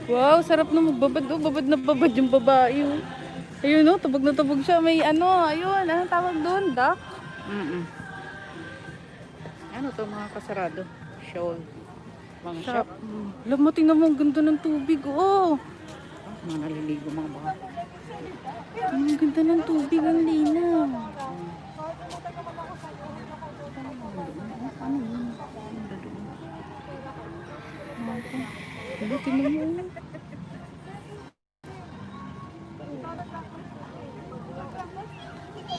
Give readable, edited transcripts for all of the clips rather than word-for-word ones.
Wow, sarap na magbabad. Oh, babad na babad yung babae. Oh. Ayun, oh, tubog na tubog siya. May ano, ayun, anong tawag doon? Duck? Mm-mm. Ano to mga kasarado? Shoal. Mga shop. Alam mo, tingnan mo, ang ganda ng tubig. Oh. Mga naliligo mga baka. Ang ganda ng tubig, ang linaw. Ano yun? Ano, tingnan mo.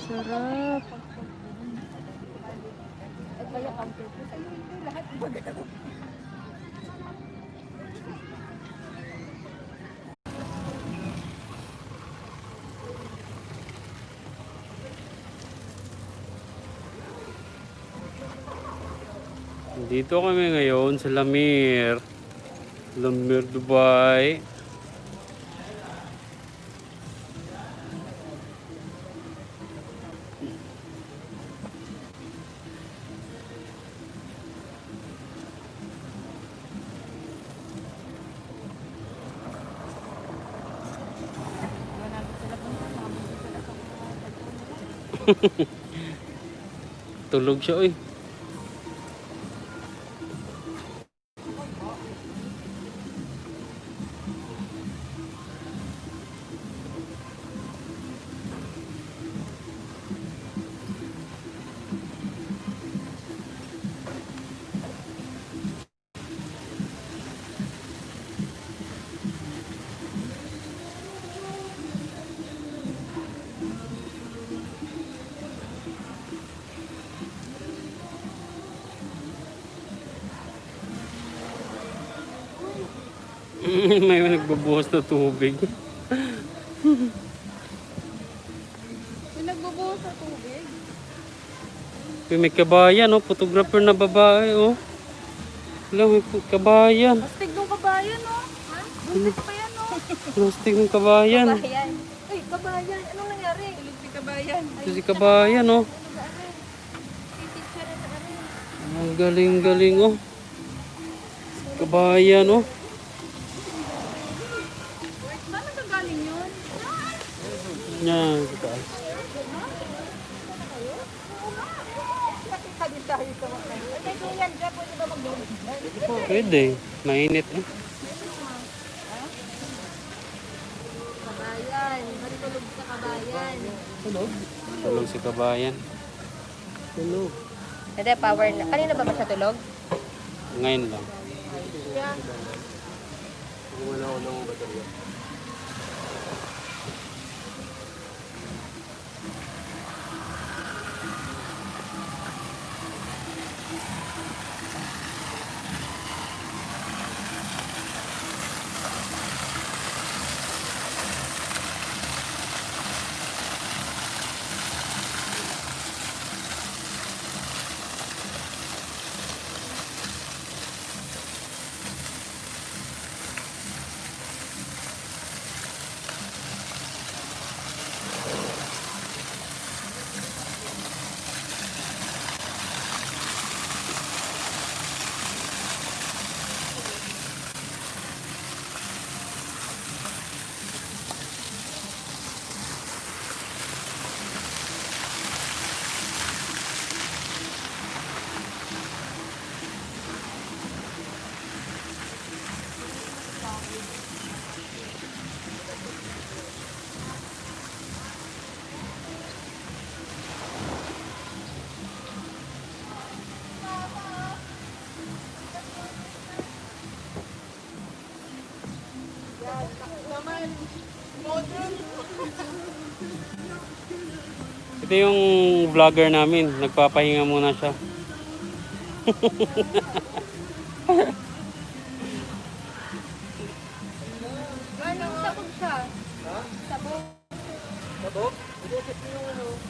Sarap. Dito kami ngayon sa Lamir. Lamir, Dubai. Tulog siya, oy. May nagbubuhos na tubig. May nagbubuhos sa tubig. May kabayan, oh. Photographer na babae, oh. Wala, may kabayan. Astig ng kabayan, no? Ha? Buntis pa yan, no? Plastic ng kabayan. Kabayan. Uy, kabayan. Anong nangyari? Tulog si kabayan. Ito si kabayan, oh. Ang galing-galing, oh. Kabayan, oh. Saan nagagaling yun? Yan, sa taas. Pwede. Mainit, eh. Kabayan. Matulog sa kabayan. Tulog si kabayan. Tulog. Hindi, power na. Kanina ba siya tulog? Ngayon lang. Ito yung vlogger namin. Nagpapahinga muna siya. Sabog siya. Sabog. Sabog?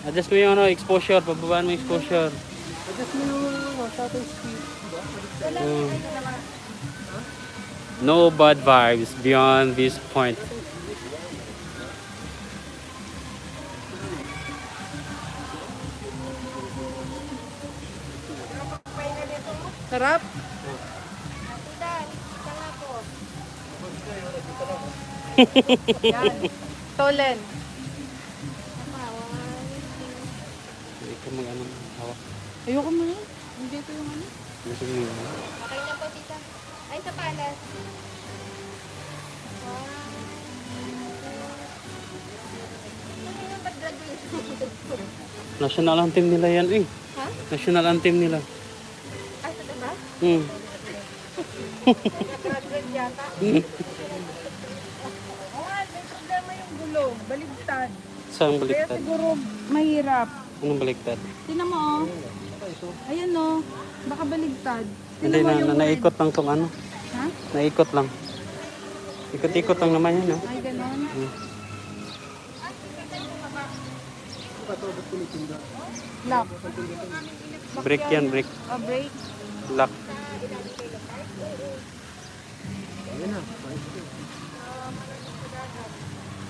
Adjust mo yung ano, exposure. Pababaan mo yung exposure. Adjust mo yung shutter speed. No bad vibes beyond this point. Sarap. Pag Yan. Tolen. Hindi ka mag-ano. Hawak. Ayoko mo yun. Hindi ito yung ano. Gusto mo yun. Okay na po, tita. Ay, sa palas. Wow. Ano yung ba't graduation? National anthem nila yan eh. Ha? National anthem nila. Ay, sa diba? Hmm. Graduate yata. Oo nga, may problema yung gulong. Baligtad. Saan Kaya baliktad? siguro mahirap. Anong baliktad? Tingnan mo oh. Ayan oh. Baka baligtad. Hindi Tingnan mo na, yung naikot lang tong ano. Ha? Naikot lang. Ikot-ikot lang naman yan, no? Ay, ganon. Hmm. Lock. Brake yan, brake. Oh, brake. Lock. Ayan na.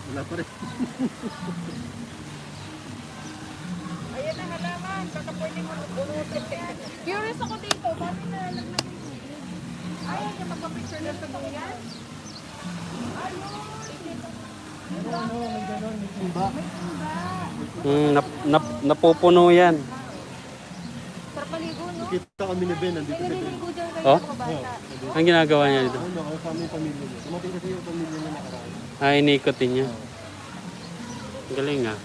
Wala pa rin. Ayan na halaman. Baka pwede mo unutin. Curious ako dito. Bakit na lang na ayaw niya magpa-picture na sa duyan? Ano, may gano'n, may timba. Napupuno yan. Sarap maligo, no? Kita kami ni Ben, nandito May si Ben. naliligo dyan kayo Oh? mga bata. Ang ginagawa niya dito? Ano, kasama yung pamilya niya. Tumating kasi yung pamilya niya nakaraan. Ah, iniikotin niya. Galing ah.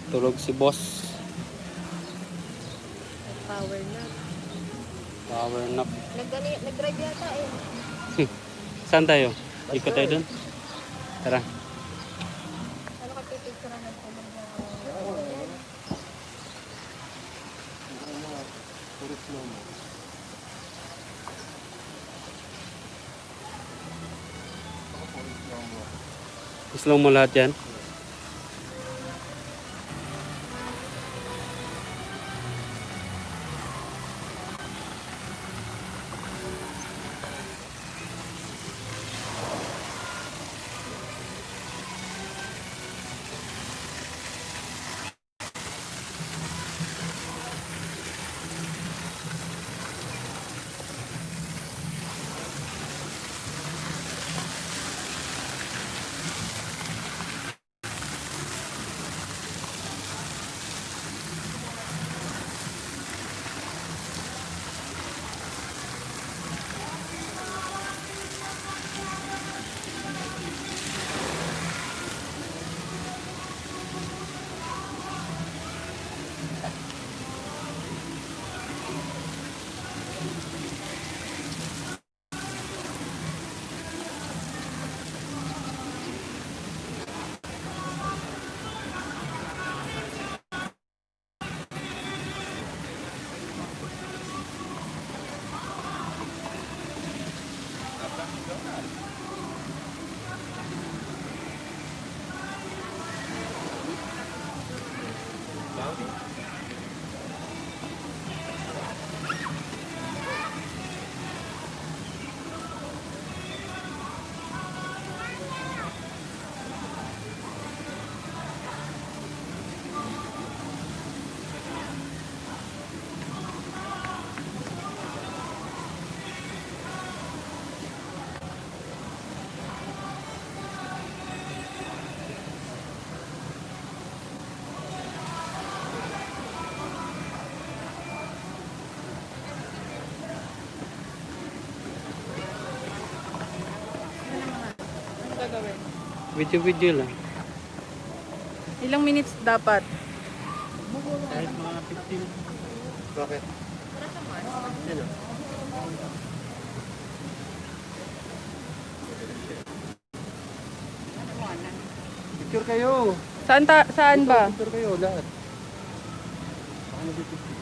Tulog si boss. Power na. Power nap. Nag-drive yata eh. Saan tayo? Ikot tayo dun? Tara. Ano ka pipicture na po mga... Puro slow mo. Slow mo lahat yan. Gagawin. Video-video lang. Ilang minutes dapat? Kahit mga 15. Bakit? Yan o. Picture kayo. Saan ba? Picture kayo, lahat. Baka nag-picture.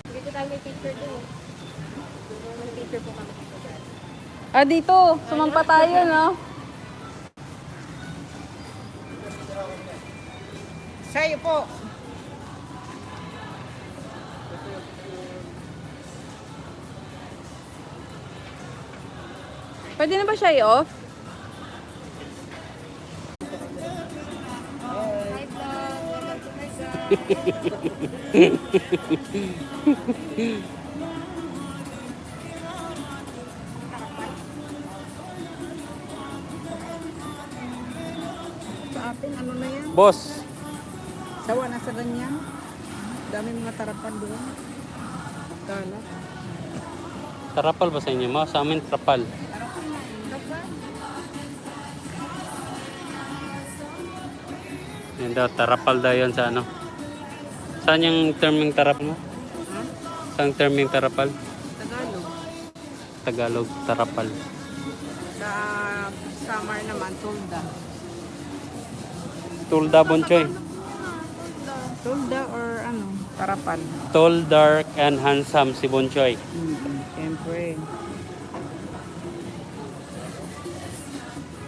Dito tayo may picture din eh. May picture po kami dito dyan. Ah, dito. Sumampa tayo, no? Sa'yo po. Pwede na ba siya i-off? Sa atin, ano na yan? Boss, Sawa na sa ganyan. Dami mga tarapan doon. Kala. tarapal ba sa inyo ma? Sa amin trapal. Yan daw, tarapal daw yan sa ano. Saan yung terming tarapal mo? Ha? Saan terming tarapal? Tagalog. Tagalog, tarapal. Sa summer naman, tulda. Tulda Bonchoy. Tulda or ano, tarapan. Tall, dark, and handsome si Bonchoy. Siyempre.